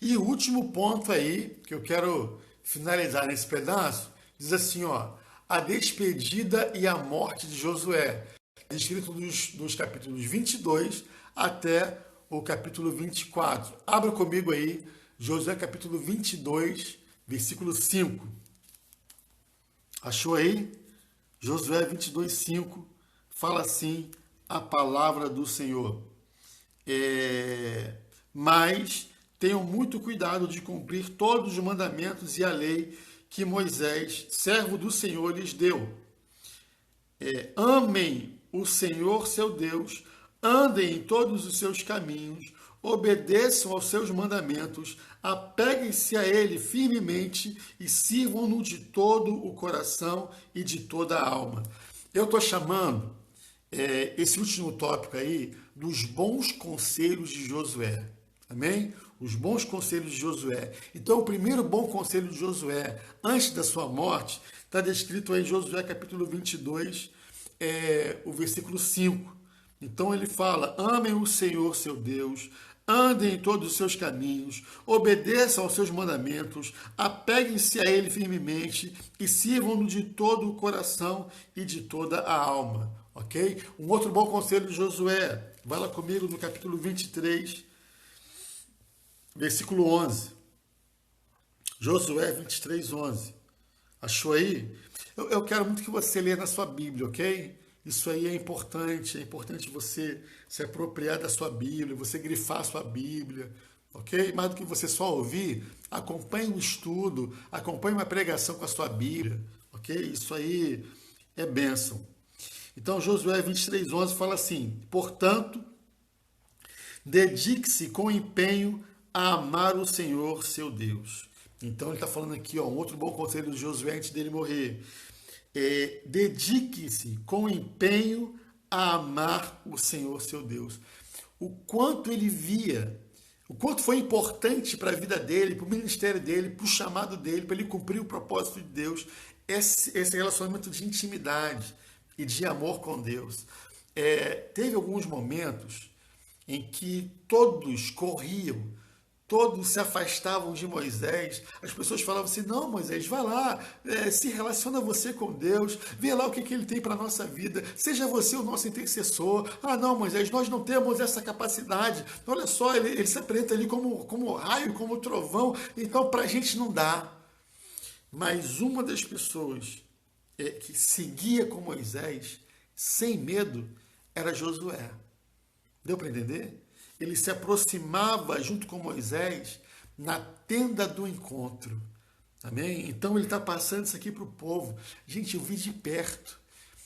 E o último ponto aí, que eu quero finalizar nesse pedaço, diz assim, ó, a despedida e a morte de Josué. Descrito dos capítulos 22 até o capítulo 24. Abra comigo aí, Josué capítulo 22, versículo 5. Achou aí? Josué 22, 5. Fala assim a palavra do Senhor. Mas tenham muito cuidado de cumprir todos os mandamentos e a lei que Moisés, servo do Senhor, lhes deu. Amem o Senhor, seu Deus, andem em todos os seus caminhos, obedeçam aos seus mandamentos, apeguem-se a ele firmemente e sirvam-no de todo o coração e de toda a alma. Eu estou chamando esse último tópico aí dos bons conselhos de Josué. Amém? Os bons conselhos de Josué. Então, o primeiro bom conselho de Josué, antes da sua morte, está descrito aí em Josué capítulo 22, o versículo 5. Então, ele fala, amem o Senhor, seu Deus, andem em todos os seus caminhos, obedeçam aos seus mandamentos, apeguem-se a ele firmemente e sirvam-no de todo o coração e de toda a alma. Ok? Um outro bom conselho de Josué, vai lá comigo no capítulo 23, versículo 11. Josué 23, 11. Achou aí? Eu quero muito que você leia na sua Bíblia, ok? Isso aí é importante você se apropriar da sua Bíblia, você grifar a sua Bíblia, ok? Mais do que você só ouvir, acompanhe um estudo, acompanhe uma pregação com a sua Bíblia, ok? Isso aí é bênção. Então, Josué 23:11 fala assim: portanto, dedique-se com empenho a amar o Senhor, seu Deus. Então, ele está falando aqui, ó, um outro bom conselho de Josué antes dele morrer. Dedique-se com empenho a amar o Senhor, seu Deus. O quanto ele via, o quanto foi importante para a vida dele, para o ministério dele, para o chamado dele, para ele cumprir o propósito de Deus, esse relacionamento de intimidade e de amor com Deus. Teve alguns momentos em que todos corriam, todos se afastavam de Moisés. As pessoas falavam assim: não, Moisés, vai lá, se relaciona você com Deus, vê lá o que ele tem para a nossa vida, seja você o nosso intercessor. Ah, não, Moisés, nós não temos essa capacidade. Olha só, ele se apresenta ali como raio, como trovão, então para a gente não dá. Mas uma das pessoas que seguia com Moisés, sem medo, era Josué. Deu para entender? Ele se aproximava junto com Moisés na tenda do encontro. Amém? Então ele está passando isso aqui para o povo. Gente, eu vi de perto.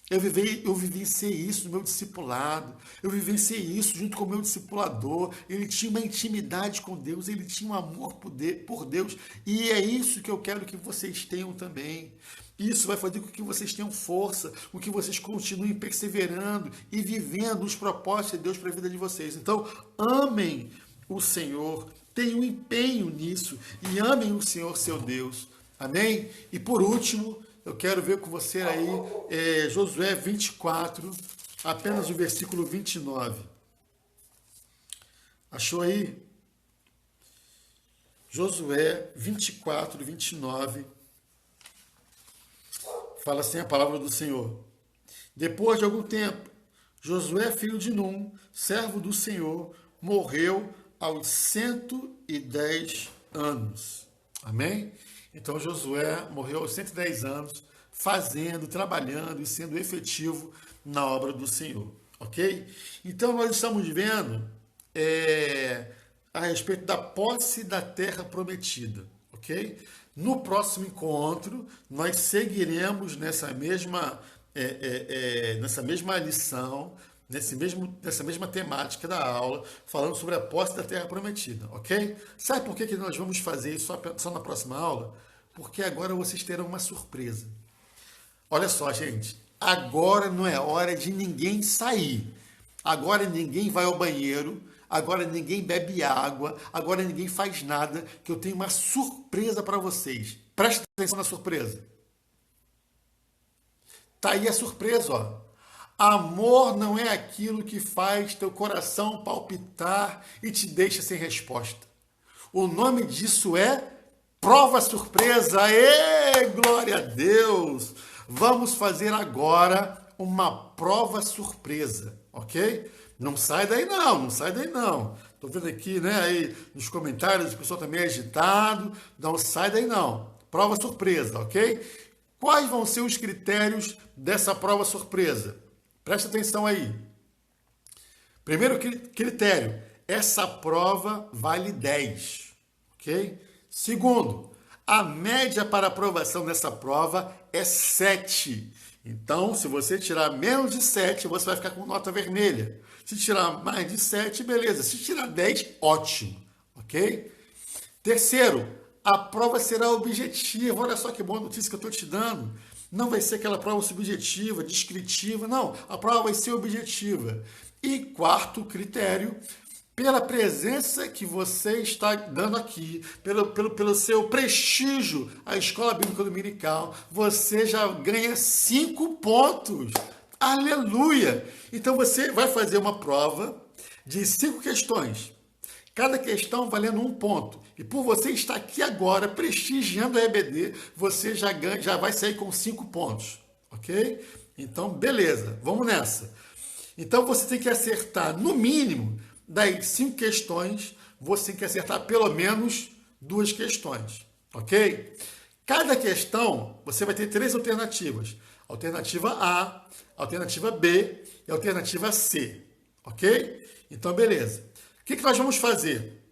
Eu vivenciei isso no meu discipulado. Eu vivenciei isso junto com o meu discipulador. Ele tinha uma intimidade com Deus. Ele tinha um amor por Deus. E é isso que eu quero que vocês tenham também. Isso vai fazer com que vocês tenham força, com que vocês continuem perseverando e vivendo os propósitos de Deus para a vida de vocês. Então, amem o Senhor, tenham empenho nisso e amem o Senhor, seu Deus. Amém? E por último, eu quero ver com você aí Josué 24, apenas o versículo 29. Achou aí? Josué 24, 29. Fala assim a palavra do Senhor. Depois de algum tempo, Josué, filho de Num, servo do Senhor, morreu aos 110 anos. Amém? Então Josué morreu aos 110 anos, fazendo, trabalhando e sendo efetivo na obra do Senhor. Ok? Então nós estamos vendo a respeito da posse da terra prometida. Ok? No próximo encontro, nós seguiremos nessa mesma lição, nessa mesma temática da aula, falando sobre a posse da terra prometida, ok? Sabe por que nós vamos fazer isso só na próxima aula? Porque agora vocês terão uma surpresa. Olha só, gente, agora não é hora de ninguém sair. Agora ninguém vai ao banheiro, agora ninguém bebe água, agora ninguém faz nada, que eu tenho uma surpresa para vocês. Presta atenção na surpresa. Tá aí a surpresa, ó. Amor não é aquilo que faz teu coração palpitar e te deixa sem resposta. O nome disso é prova surpresa. Aê, glória a Deus! Vamos fazer agora uma prova surpresa, ok? Não sai daí não, Tô vendo aqui, né, aí nos comentários, o pessoal tá meio agitado. Não sai daí não. Prova surpresa, ok? Quais vão ser os critérios dessa prova surpresa? Presta atenção aí. Primeiro critério, essa prova vale 10, ok? Segundo, a média para aprovação dessa prova é 7. Então, se você tirar menos de 7, você vai ficar com nota vermelha. Se tirar mais de 7, beleza. Se tirar 10, ótimo, ok? Terceiro, a prova será objetiva. Olha só que boa notícia que eu estou te dando. Não vai ser aquela prova subjetiva, descritiva, não. A prova vai ser objetiva. E quarto critério, pela presença que você está dando aqui, pelo seu prestígio à Escola Bíblica Dominical, você já ganha 5 pontos. Aleluia! Então você vai fazer uma prova de 5 questões. Cada questão valendo 1 ponto. E por você estar aqui agora, prestigiando a EBD, você já vai sair com 5 pontos. Ok? Então, beleza. Vamos nessa. Então, você tem que acertar, no mínimo, das 5 questões, você tem que acertar pelo menos 2 questões. Ok? Cada questão, você vai ter 3 alternativas. Alternativa A, alternativa B e alternativa C. Ok? Então, beleza. O que nós vamos fazer?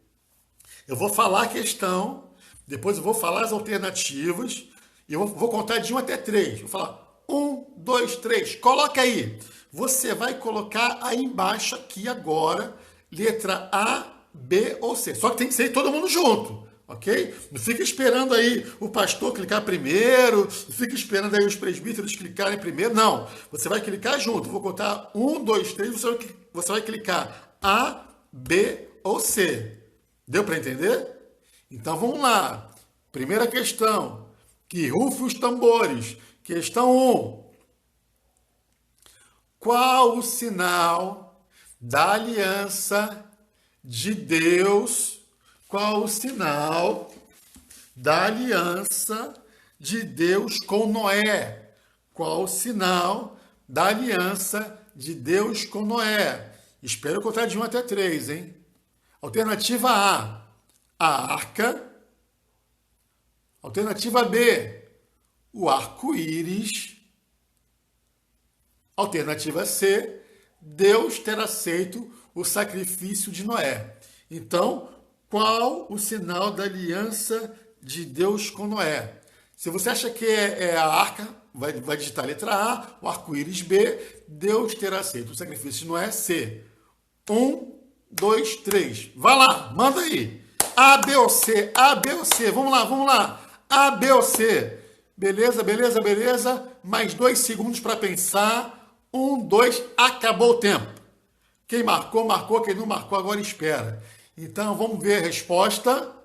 Eu vou falar a questão, depois eu vou falar as alternativas, e eu vou contar de 1 até 3. Vou falar 1, 2, 3. Coloca aí. Você vai colocar aí embaixo aqui agora, letra A, B ou C. Só que tem que ser todo mundo junto, ok? Não fica esperando aí o pastor clicar primeiro, não fica esperando aí os presbíteros clicarem primeiro, não. Você vai clicar junto. Vou contar 1, 2, 3, você vai clicar A, B ou C. Deu para entender? Então vamos lá. Primeira questão. Que rufe os tambores. Questão 1. Qual o sinal da aliança de Deus? Qual o sinal da aliança de Deus com Noé? Qual o sinal da aliança de Deus com Noé? Espero contar de 1 até 3, hein? Alternativa a arca. Alternativa B, o arco-íris. Alternativa C, Deus ter aceito o sacrifício de Noé. Então, qual o sinal da aliança de Deus com Noé? Se você acha que é a arca, vai digitar a letra A, o arco-íris B, Deus ter aceito o sacrifício de Noé, C. 1, 2, 3. Vai lá, manda aí. A, B ou C? A, B ou C? Vamos lá. A, B ou C? Beleza. Mais 2 segundos para pensar. 1, 2, acabou o tempo. Quem marcou, marcou. Quem não marcou, agora espera. Então, vamos ver a resposta.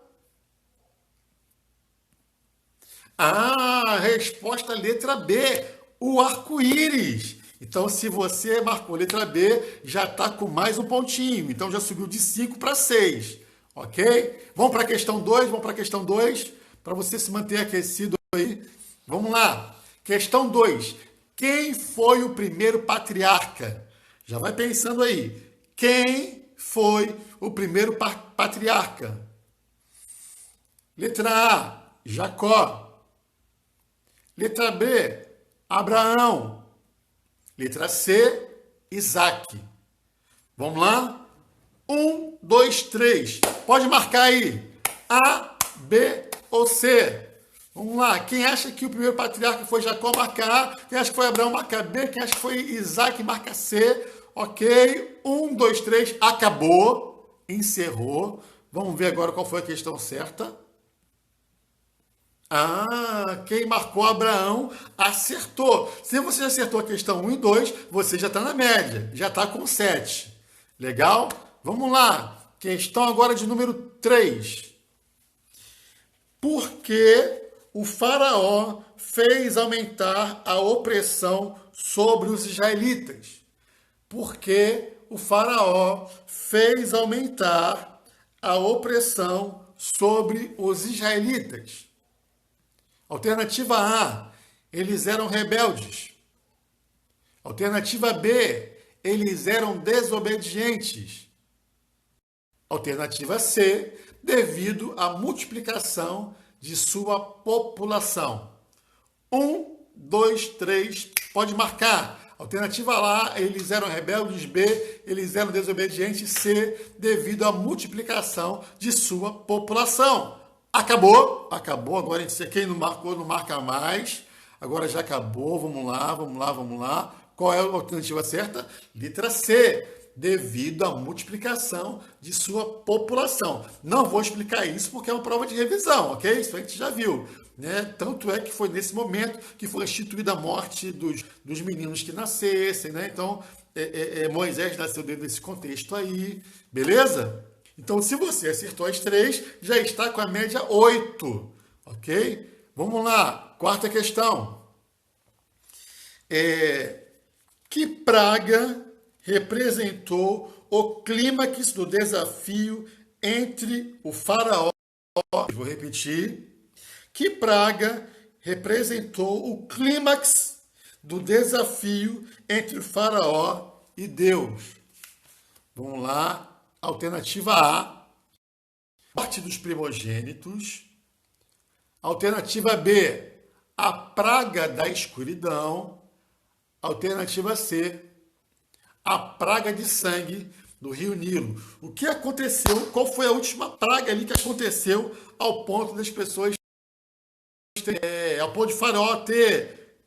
Resposta letra B, o arco-íris. Então, se você marcou letra B, já está com mais um pontinho. Então, já subiu de 5 para 6. Ok? Vamos para a questão 2. Para você se manter aquecido aí. Vamos lá. Questão 2. Quem foi o primeiro patriarca? Já vai pensando aí. Quem foi o primeiro patriarca? Letra A, Jacó. Letra B, Abraão. Letra C, Isaac. Vamos lá? 1, 2, 3. Pode marcar aí. A, B ou C? Vamos lá. Quem acha que o primeiro patriarca foi Jacó, marca A. Quem acha que foi Abraão, marca B. Quem acha que foi Isaac, marca C. Ok. 1, 2, 3. Acabou. Encerrou. Vamos ver agora qual foi a questão certa. Quem marcou Abraão acertou. Se você acertou a questão 1 e 2, você já está na média. Já está com 7. Legal? Vamos lá. Questão agora de número 3. Por que o faraó fez aumentar a opressão sobre os israelitas? Por que o faraó fez aumentar a opressão sobre os israelitas? Alternativa A, eles eram rebeldes. Alternativa B, eles eram desobedientes. Alternativa C, devido à multiplicação de sua população. 1, 2, 3, pode marcar. Alternativa A, eles eram rebeldes. B, eles eram desobedientes. C, devido à multiplicação de sua população. Acabou. Agora quem não marcou, não marca mais. Agora já acabou. Vamos lá. Qual é a alternativa certa? Letra C. Devido à multiplicação de sua população. Não vou explicar isso porque é uma prova de revisão, ok? Isso a gente já viu, né? Tanto é que foi nesse momento que foi instituída a morte dos meninos que nascessem, né? Então, Moisés nasceu dentro desse contexto aí, beleza? Então, se você acertou as 3, já está com a média 8, ok? Vamos lá, quarta questão. Que praga representou o clímax do desafio entre o faraó... Vou repetir. Que praga representou o clímax do desafio entre o faraó e Deus? Vamos lá. Alternativa A, morte dos primogênitos. Alternativa B, a praga da escuridão. Alternativa C, a praga de sangue do rio Nilo. O que aconteceu? Qual foi a última praga ali que aconteceu ao ponto das pessoas ao ponto de Faraó ter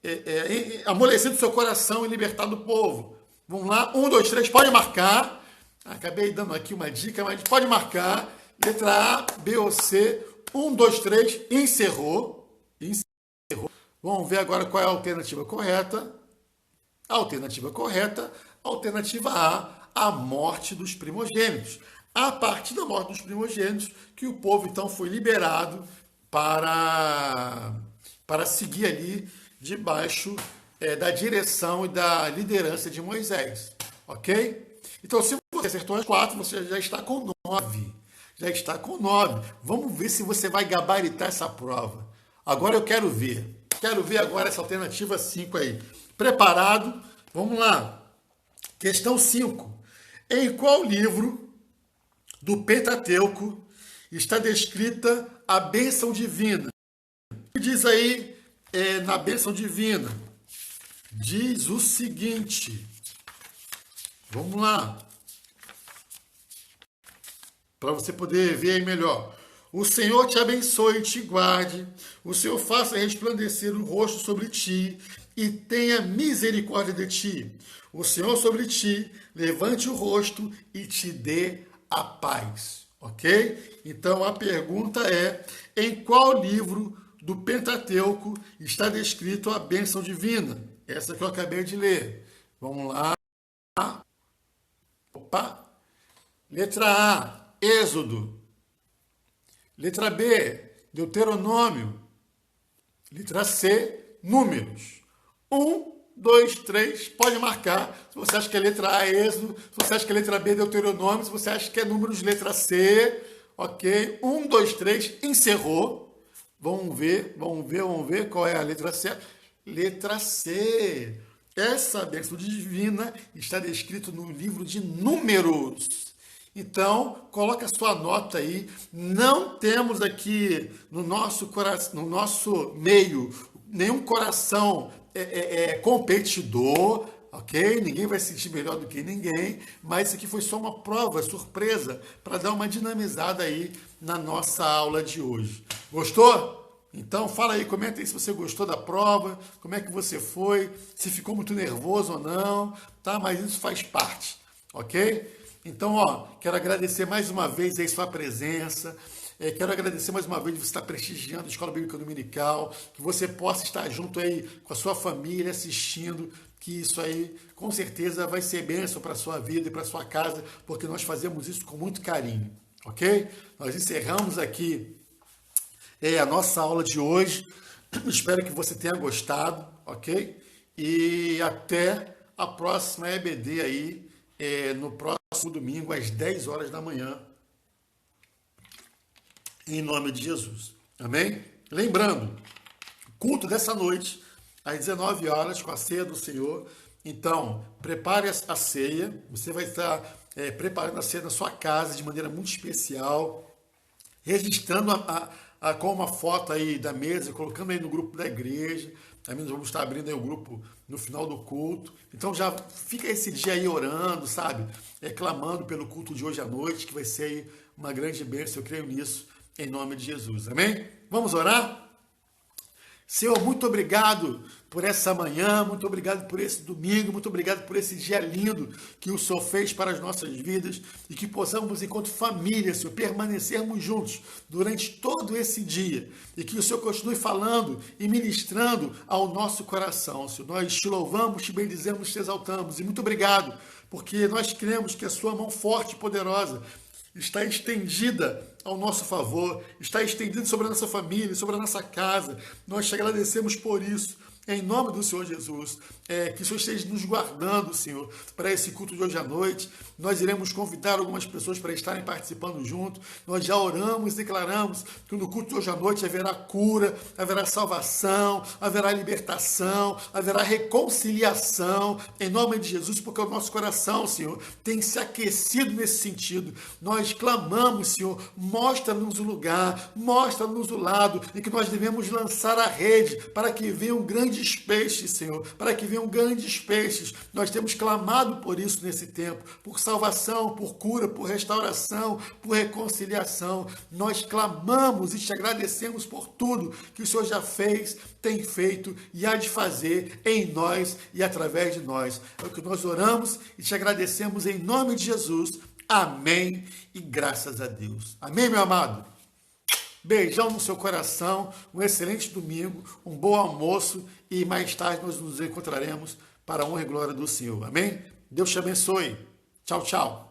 amolecido seu coração e libertado o povo. Vamos lá, 1, 2, 3, pode marcar. Acabei dando aqui uma dica, mas pode marcar. Letra A, B ou C. 1, 2, 3, encerrou. Vamos ver agora qual é a alternativa correta. Alternativa correta, alternativa A morte dos primogênitos. A partir da morte dos primogênitos, que o povo então foi liberado para seguir ali debaixo da direção e da liderança de Moisés. Ok? Então, se você acertou as 4, você já está com 9. Já está com 9. Vamos ver se você vai gabaritar essa prova. Agora eu quero ver. Quero ver agora essa alternativa 5 aí. Preparado? Vamos lá. Questão 5. Em qual livro do Pentateuco está descrita a bênção divina? O que diz aí na bênção divina? Diz o seguinte. Vamos lá. Para você poder ver aí melhor. O Senhor te abençoe e te guarde. O Senhor faça resplandecer o rosto sobre ti e tenha misericórdia de ti. O Senhor sobre ti levante o rosto e te dê a paz. Ok? Então a pergunta é: em qual livro do Pentateuco está descrito a bênção divina? Essa que eu acabei de ler. Vamos lá. Opa! Letra A, Êxodo. Letra B, Deuteronômio. Letra C, Números. 1, 2, 3, pode marcar. Se você acha que é letra A, Êxodo. Se você acha que é letra B, Deuteronômio. Se você acha que é Números, letra C. Ok? 1, 2, 3, encerrou. Vamos ver qual é a letra C. Letra C. Essa bênção divina está descrito no livro de Números. Então, coloca a sua nota aí. Não temos aqui no nosso meio nenhum coração competidor, ok? Ninguém vai se sentir melhor do que ninguém, mas isso aqui foi só uma prova, surpresa, para dar uma dinamizada aí na nossa aula de hoje. Gostou? Então fala aí, comenta aí se você gostou da prova, como é que você foi, se ficou muito nervoso ou não, tá? Mas isso faz parte, ok? Então, quero agradecer mais uma vez aí sua presença, quero agradecer mais uma vez você estar prestigiando a Escola Bíblica Dominical, que você possa estar junto aí com a sua família assistindo, que isso aí com certeza vai ser bênção para a sua vida e para a sua casa, porque nós fazemos isso com muito carinho, ok? Nós encerramos aqui a nossa aula de hoje. Espero que você tenha gostado, ok? E até a próxima EBD aí, no próximo domingo, às 10 horas da manhã, em nome de Jesus. Amém? Lembrando, culto dessa noite, às 19 horas, com a ceia do Senhor. Então, prepare a ceia. Você vai estar preparando a ceia na sua casa de maneira muito especial, registrando com uma foto aí da mesa, colocando aí no grupo da igreja. Também nós vamos estar abrindo aí o grupo no final do culto. Então já fica esse dia aí orando, sabe? Clamando pelo culto de hoje à noite, que vai ser aí uma grande bênção. Eu creio nisso, em nome de Jesus. Amém? Vamos orar? Senhor, muito obrigado por essa manhã, muito obrigado por esse domingo, muito obrigado por esse dia lindo que o Senhor fez para as nossas vidas e que possamos, enquanto família, Senhor, permanecermos juntos durante todo esse dia e que o Senhor continue falando e ministrando ao nosso coração, Senhor. Nós te louvamos, te bendizemos, te exaltamos e muito obrigado, porque nós cremos que a sua mão forte e poderosa está estendida ao nosso favor, está estendida sobre a nossa família, sobre a nossa casa. Nós te agradecemos por isso, em nome do Senhor Jesus. Que o Senhor esteja nos guardando, Senhor, para esse culto de hoje à noite. Nós iremos convidar algumas pessoas para estarem participando junto. Nós já oramos e declaramos que no culto de hoje à noite haverá cura, haverá salvação, haverá libertação, haverá reconciliação, em nome de Jesus, porque o nosso coração, Senhor, tem se aquecido nesse sentido. Nós clamamos, Senhor, mostra-nos o lugar, mostra-nos o lado em que nós devemos lançar a rede para que venha um grande grandes peixes, Senhor, para que venham grandes peixes. Nós temos clamado por isso nesse tempo, por salvação, por cura, por restauração, por reconciliação. Nós clamamos e te agradecemos por tudo que o Senhor já fez, tem feito e há de fazer em nós e através de nós. É o que nós oramos e te agradecemos em nome de Jesus. Amém e graças a Deus. Amém, meu amado? Beijão no seu coração, um excelente domingo, um bom almoço e mais tarde nós nos encontraremos para a honra e glória do Senhor. Amém? Deus te abençoe. Tchau, tchau.